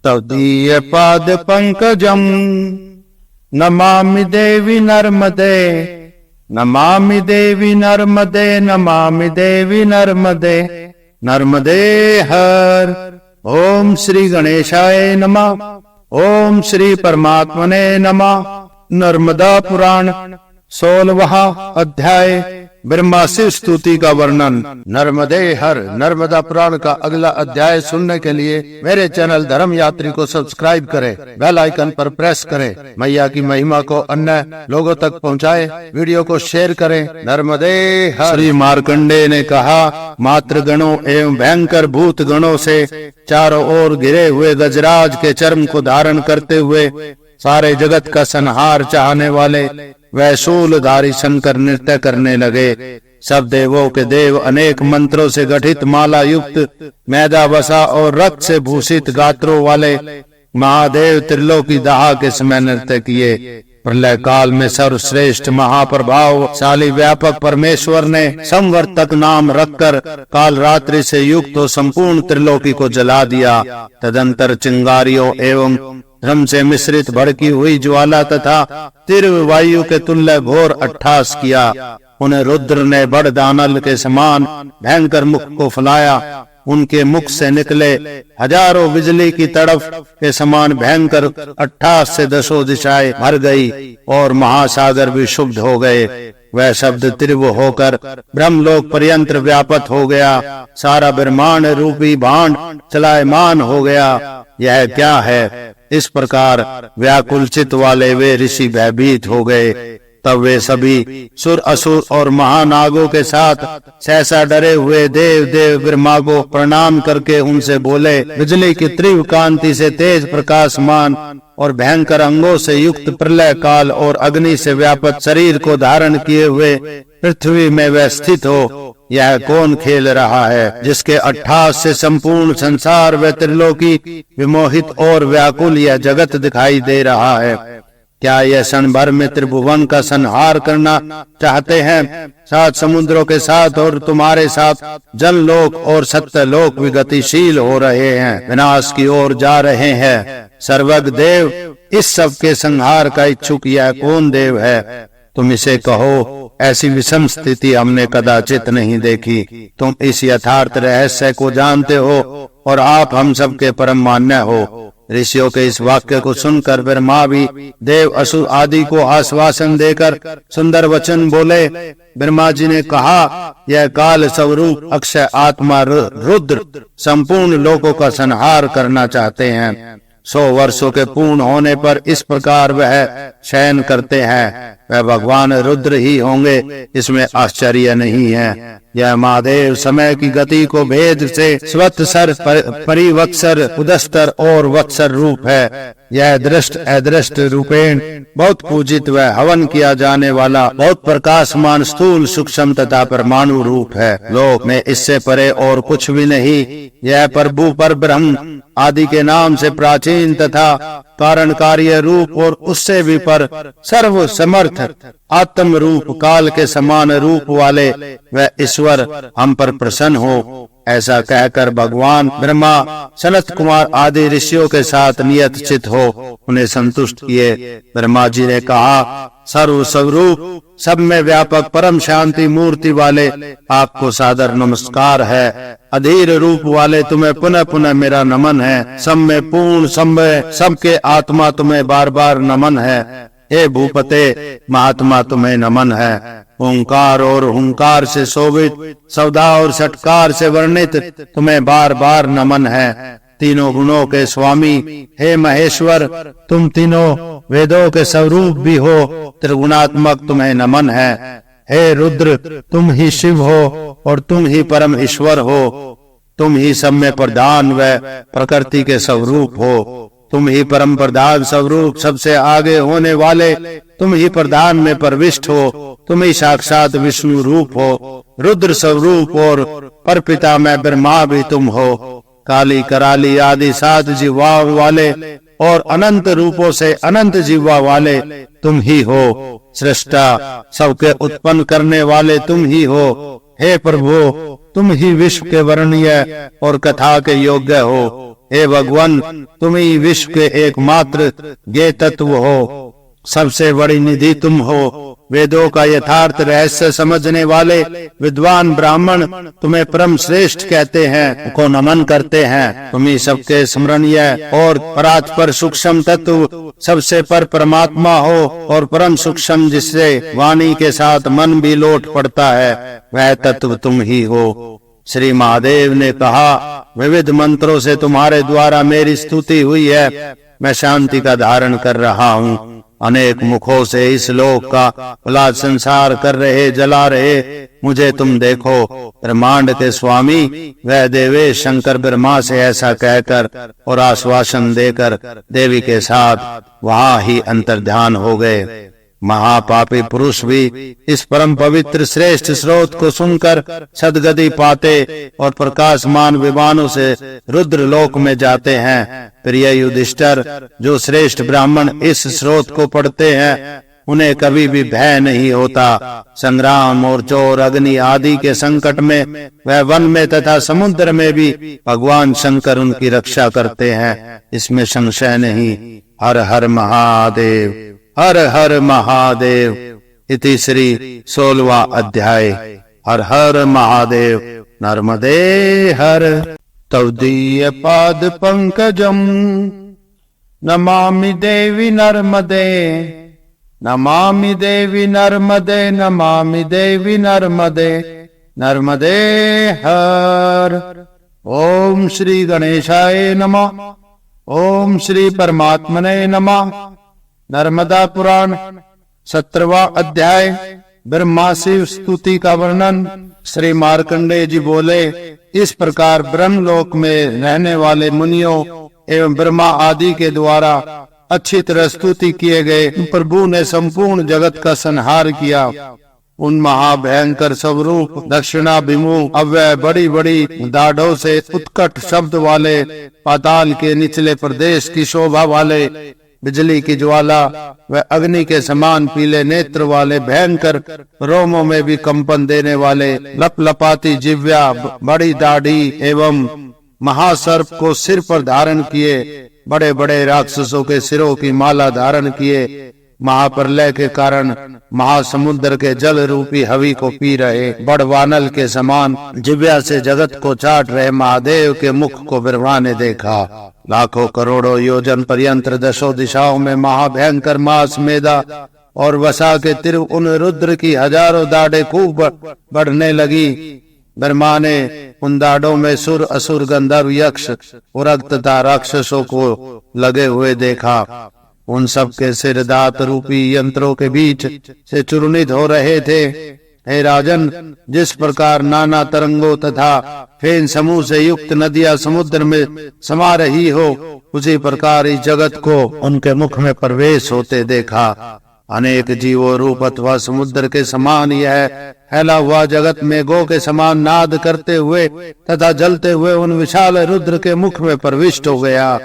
तदीय पाद पंकजम नमामि देवी नर्मदे, नमामि देवी नर्मदे, नमामि देवी नर्मदे, नर्मदे हर। ओम श्री गणेशाय नमः। ओम श्री परमात्मने नमः। नर्मदा पुराण 16वां अध्याय ब्रह्मा शिव स्तुति का वर्णन। नर्मदे हर। नर्मदा पुराण का अगला अध्याय सुनने के लिए मेरे चैनल धर्म यात्री को सब्सक्राइब करें, बेल आइकन पर प्रेस करें। मैया की महिमा को अन्य लोगों तक पहुंचाएं, वीडियो को शेयर करें। नर्मदे हर। श्री मार्कंडेय ने कहा, मात्र गणों एवं भयंकर भूत गणों से चारों ओर घिरे हुए गजराज के चर्म को धारण करते हुए सारे जगत का संहार चाहने वाले वह शूलधारी शंकर नृत्य करने लगे। सब देवों के देव अनेक मंत्रों से गठित माला युक्त मैदा वसा और रक्त से भूषित गात्रों वाले महादेव त्रिलोकी दाह के समय नृत्य किए। प्रलय काल में सर्वश्रेष्ठ महाप्रभावशाली व्यापक परमेश्वर ने संवर्तक नाम रखकर काल रात्रि से युक्त हो संपूर्ण त्रिलोकी को जला दिया। तदंतर चिंगारियों एवं धर्म से मिश्रित भड़की हुई ज्वाला तथा तीव्र वायु के तुल्य घोर अट्ठास किया। उन्हें रुद्र ने बड़ दानल के समान भयंकर मुख को फैलाया। उनके मुख से निकले हजारों बिजली की तड़फ के समान भयंकर अट्ठास से दसों दिशाएं भर गई और महासागर भी शुद्ध हो गए। वह शब्द तीव्र होकर ब्रह्मलोक पर्यंत व्यापक हो गया। सारा ब्रह्मांड रूपी भांड चलायमान हो गया। यह क्या है? इस प्रकार व्याकुल चित्त वाले वे ऋषि भयभीत हो गए। तब वे सभी सुर असुर और महानागों के साथ सहसा डरे हुए देव ब्रह्मा को प्रणाम करके उनसे बोले, बिजली की तीव्र कांति से तेज प्रकाशमान और भयंकर अंगों से युक्त प्रलय काल और अग्नि से व्यापक शरीर को धारण किए हुए पृथ्वी में वह स्थित हो, यह कौन खेल रहा है जिसके अट्ठास से संपूर्ण संसार व त्रिलोकी विमोहित और व्याकुल यह जगत दिखाई दे रहा है? क्या यह क्षण भर में त्रिभुवन का संहार करना चाहते हैं? 7 समुद्रों के साथ और तुम्हारे साथ जल लोक और सत्य लोक भी गतिशील हो रहे हैं, विनाश की ओर जा रहे हैं। सर्वज्ञ देव, इस सब के संहार का इच्छुक यह कौन देव है? तुम इसे कहो। ऐसी विषम स्थिति हमने कदाचित नहीं देखी। तुम इस यथार्थ रहस्य को जानते हो और आप हम सब के परम मान्य हो। ऋषियों के इस वाक्य को सुनकर ब्रह्मा भी देव असुर आदि को आश्वासन देकर सुंदर वचन बोले। ब्रह्मा जी ने कहा, यह काल स्वरूप अक्षय आत्मा रुद्र संपूर्ण लोकों का संहार करना चाहते हैं। 100 वर्षों के पूर्ण होने पर इस प्रकार वह शयन करते हैं। वह भगवान रुद्र ही होंगे, इसमें आश्चर्य नहीं है। यह महादेव समय की गति को भेद से स्वत्सर परिवत्सर उदस्तर और वत्सर रूप है। यह दृष्ट अदृष्ट रूपेण बहुत पूजित व हवन किया जाने वाला बहुत प्रकाशमान स्थूल सूक्ष्म तथा परमाणु रूप है। लोक में इससे परे और कुछ भी नहीं। यह प्रभु पर ब्रह्म आदि के नाम से प्राचीन तथा कारण कार्य रूप और उससे भी पर सर्व समर्थ आत्म रूप काल के समान रूप वाले वह ईश्वर हम पर प्रसन्न हो। ऐसा कहकर भगवान ब्रह्मा सनत कुमार आदि ऋषियों के साथ नियत चित हो उन्हें संतुष्ट किए। ब्रह्मा जी ने कहा, सर्व स्वरूप सब में व्यापक परम शांति मूर्ति वाले आपको सादर नमस्कार है। अधीर रूप वाले तुम्हें पुनः पुनः मेरा नमन है। सब में पूर्ण सबके आत्मा तुम्हें बार बार नमन है। हे भूपते, महात्मा तुम्हें नमन है। ओंकार और हुंकार से शोभित सौदा और षटकार से वर्णित तुम्हें बार बार नमन है। तीनों गुणों के स्वामी हे महेश्वर, तुम तीनों वेदों के स्वरूप भी हो। त्रिगुणात्मक तुम्हें नमन है। हे रुद्र, तुम ही शिव हो और तुम ही परम ईश्वर हो। तुम ही सब में प्रधान व प्रकृति के स्वरूप हो। तुम ही परम प्रधान स्वरूप सबसे आगे होने वाले, तुम ही प्रधान में प्रविष्ट हो। तुम ही साक्षात विष्णु रूप हो। रुद्र स्वरूप और परपिता में ब्रह्मा भी तुम हो। काली कराली आदि 7 जीवा वाले और अनंत रूपों से अनंत जीवा वाले तुम ही हो। सृष्टा सबके उत्पन्न करने वाले तुम ही हो। हे प्रभु, तुम ही विश्व के वर्णनीय और कथा के योग्य हो। हे भगवान, तुम ही विश्व के एकमात्र ज्ञेय तत्व हो, सबसे बड़ी निधि तुम हो। वेदों का यथार्थ रहस्य समझने वाले विद्वान ब्राह्मण तुम्हें परम श्रेष्ठ कहते हैं, को नमन करते हैं। तुम ही सबके स्मरणीय और परात्पर सूक्ष्म तत्व, सबसे पर परमात्मा हो और परम सूक्ष्म जिससे वाणी के साथ मन भी लौट पड़ता है, वह तत्व तुम ही हो। श्री महादेव ने कहा, विविध मंत्रों से तुम्हारे द्वारा मेरी स्तुति हुई है। मैं शांति का धारण कर रहा हूँ। अनेक मुखों से इस लोक का उलाद संसार कर रहे, जला रहे मुझे तुम देखो। ब्रह्मांड के स्वामी वह देवेश शंकर ब्रह्मा से ऐसा कहकर और आश्वासन देकर देवी के साथ वहां ही अंतर्ध्यान हो गए। महापापी पुरुष भी इस परम पवित्र श्रेष्ठ स्रोत को सुनकर सदगति पाते और प्रकाशमान विमानों से रुद्र लोक में जाते हैं। प्रिय युधिष्ठिर, जो श्रेष्ठ ब्राह्मण इस स्रोत को पढ़ते हैं उन्हें कभी भी भय नहीं होता। संग्राम और चोर अग्नि आदि के संकट में वह वन में तथा समुद्र में भी भगवान शंकर उनकी रक्षा करते हैं, इसमें संशय नहीं। हर हर महादेव, हर हर महादेव। इति श्री 16वां अध्याय। हर हर महादेव। नर्मदे हर। तवदीय पाद पंकजम नमामि देवी नर्मदे, नमामि देवी नर्मदे, नमामि देवी नर्मदे, नर्मदे हर। ओम श्री गणेशाय नमः। ओम श्री परमात्मने नमः। नर्मदा पुराण 17वां अध्याय। ब्रह्मा शिव स्तुति का वर्णन। श्री मार्कंडेय जी बोले, इस प्रकार ब्रह्मलोक में रहने वाले मुनियों एवं ब्रह्मा आदि के द्वारा अच्छी तरह स्तुति किए गए प्रभु ने संपूर्ण जगत का संहार किया। उन महाभयंकर स्वरूप दक्षिणाभिमुख अव्यय बड़ी बड़ी दाढ़ों से उत्कट शब्द वाले, पाताल के निचले प्रदेश की शोभा वाले, बिजली की ज्वाला व अग्नि के समान पीले नेत्र वाले, भयंकर रोमों में भी कंपन देने वाले, लपलपाती जिव्या, बड़ी दाढ़ी एवं महासर्प को सिर पर धारण किए, बड़े बड़े राक्षसों के सिरों की माला धारण किए, महाप्रलय के कारण महासमुद्र के जल रूपी हवि को पी रहे, बड़वानल के समान जिव्या से जगत को चाट रहे महादेव के मुख को ब्रह्मा ने देखा। लाखों करोड़ों योजन पर्यंत दशों दिशाओं में महाभयंकर मास मेदा और वसा के तिर उन रुद्र की हजारों दाढ़ें खूब बढ़ने लगी। ब्रह्मा ने उन दाढ़ों में सुर, असुर, गंधर्व, यक्ष, उरग तथा राक्षसों को लगे हुए देखा। उन सब के सिर दात रूपी यंत्रों के बीच से चूर्णित हो रहे थे। हे राजन, जिस प्रकार नाना तरंगों तथा फेन समूह से युक्त नदियां समुद्र में समा रही हो, उसी प्रकार इस जगत को उनके मुख में प्रवेश होते देखा। अनेक जीवों रूप अथवा समुद्र के समान यह फैला हुआ जगत में गो के समान नाद करते हुए तथा जलते हुए उन विशाल रुद्र के मुख में प्रविष्ट हो गया।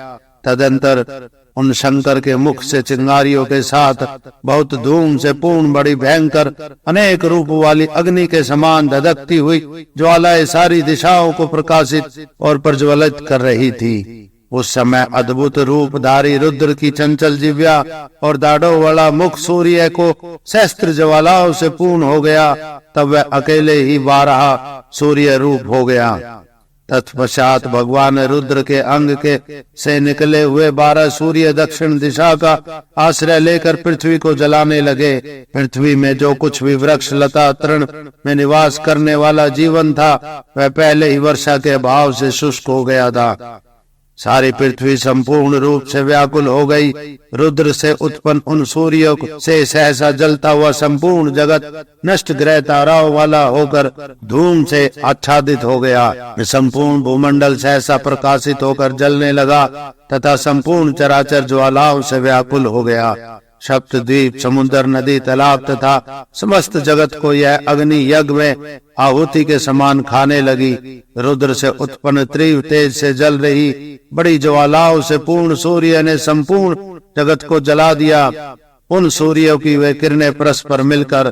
तदंतर उन शंकर के मुख से चिंगारियों के साथ बहुत धूम से पूर्ण बड़ी भयंकर अनेक रूप वाली अग्नि के समान धधकती हुई ज्वालाएं सारी दिशाओं को प्रकाशित और प्रज्वलित कर रही थी। उस समय अद्भुत रूपधारी रुद्र की चंचल जिव्या और दाढ़ों वाला मुख सूर्य को सहस्त्र ज्वालाओं से पूर्ण हो गया। तब वह अकेले ही 12 सूर्य रूप हो गया। तत्पश्चात भगवान रुद्र के अंग के से निकले हुए 12 सूर्य दक्षिण दिशा का आश्रय लेकर पृथ्वी को जलाने लगे। पृथ्वी में जो कुछ भी वृक्ष, लता, तृण में निवास करने वाला जीवन था, वह पहले ही वर्षा के अभाव से शुष्क हो गया था। सारी पृथ्वी संपूर्ण रूप से व्याकुल हो गई। रुद्र से उत्पन्न उन सूर्यों से सहसा जलता हुआ संपूर्ण जगत नष्ट ग्रह ताराओं वाला होकर धूम से आच्छादित हो गया। संपूर्ण भूमंडल सहसा प्रकाशित होकर जलने लगा तथा संपूर्ण चराचर ज्वालाओं से व्याकुल हो गया। सप्तद्वीप, समुद्र, नदी, तालाब तथा समस्त जगत को यह अग्नि यज्ञ में आहुति के समान खाने लगी। रुद्र से उत्पन्न तीव्र तेज से जल रही बड़ी ज्वालाओं से पूर्ण सूर्य ने संपूर्ण जगत को जला दिया। उन सूर्यों की वे किरणें परस्पर मिलकर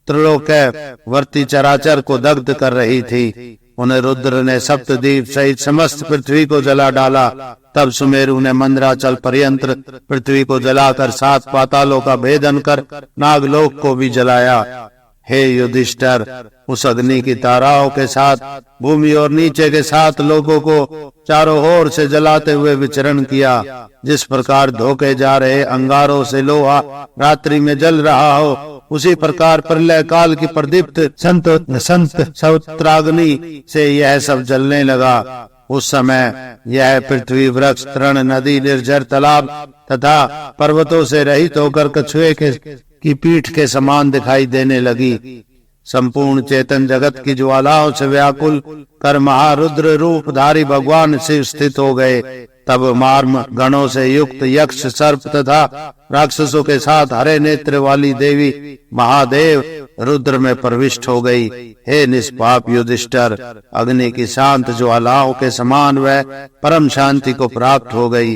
त्रिलोकवर्ती चराचर को दग्ध कर रही थी। उन्हें रुद्र ने सप्तद्वीप सहित समस्त पृथ्वी को जला डाला। तब सुमेरु ने मंदराचल पर्यंत पृथ्वी को जलाकर 7 पातालों का भेदन कर नागलोक को भी जलाया। हे युधिष्ठिर, उस अग्नि की ताराओं के साथ भूमि और नीचे के 7 लोगों को चारों ओर से जलाते हुए विचरण किया। जिस प्रकार धोखे जा रहे अंगारों से लोहा रात्रि में जल रहा हो, उसी प्रकार प्रलय काल की प्रदीप्त संत सौत्राग्नि से यह सब जलने लगा। उस समय यह पृथ्वी, वृक्ष, तृण, नदी, निर्जर, तालाब तथा पर्वतों से रहित होकर कछुए की पीठ के समान दिखाई देने लगी। संपूर्ण चेतन जगत की ज्वालाओं से व्याकुल कर महारुद्र रूपधारी भगवान शिव स्थित हो गए। तब मार्म गणों से युक्त यक्ष, सर्प तथा राक्षसों के साथ हरे नेत्र वाली देवी महादेव रुद्र में प्रविष्ट हो गई। हे निष्पाप युधिष्ठिर, अग्नि की शांत ज्वालाओं के समान वह परम शांति को प्राप्त हो गई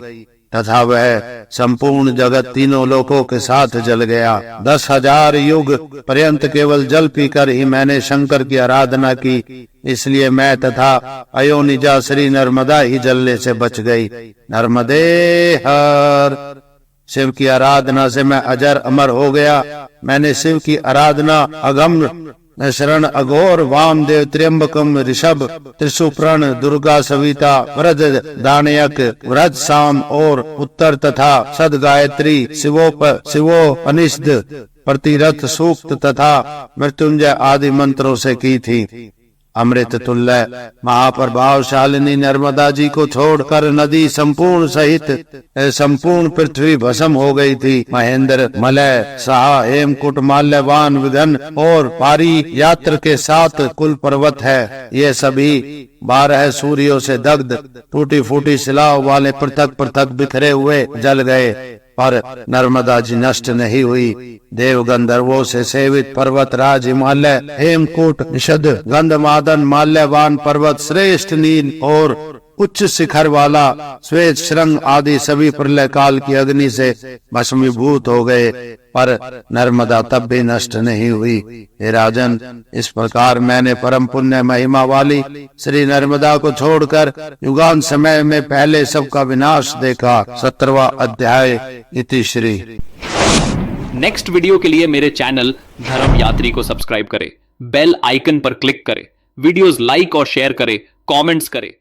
तथा वह संपूर्ण जगत तीनों लोकों के साथ जल गया। 10,000 युग पर्यंत केवल जल पीकर ही मैंने शंकर की आराधना की, इसलिए मैं तथा अयोनिजा श्री नर्मदा ही जलने से बच गई। नर्मदे हर, शिव की आराधना से मैं अजर अमर हो गया। मैंने शिव की आराधना अगम शरण, अघोर, वामदेव, त्र्यंबकम, ऋषभ, त्रिशुप्रण, दुर्गा, सविता, व्रज, दानयक, व्रज, साम और उत्तर तथा सद गायत्री, शिवोपनिषद, प्रतिरथ सूक्त तथा मृत्युंजय आदि मंत्रों से की थी। अमृत तुल्य महाप्रभावशालिनी नर्मदा जी को छोड़कर नदी संपूर्ण सहित संपूर्ण पृथ्वी भस्म हो गई थी। महेंद्र, मलय, साहा, हेमकुट, माल्यवान, विघन और पारी यात्र के 7 कुल पर्वत है। ये सभी 12 सूर्यों से दग्ध टूटी फूटी शिलाओं वाले पृथक पृथक बिखरे हुए जल गए, पर नर्मदा जी नष्ट नहीं हुई। देव गंधर्वों से सेवित पर्वत राज हिमालय, हेमकूट, निषद, गंधमादन, माल्यवान पर्वत, श्रेष्ठ नील और उच्च शिखर वाला श्वेत श्रृंग आदि सभी प्रलय काल की अग्नि से भस्मीभूत हो गए, पर नर्मदा तब भी नष्ट नहीं हुई। हे राजन, इस प्रकार मैंने परम पुण्य महिमा वाली श्री नर्मदा को छोड़कर युगान समय में पहले सबका विनाश देखा। 17वां अध्याय इति श्री। नेक्स्ट वीडियो के लिए मेरे चैनल धर्म यात्री को सब्सक्राइब करें, बेल आइकन पर क्लिक करें, वीडियोस लाइक और शेयर करें, कमेंट्स करें।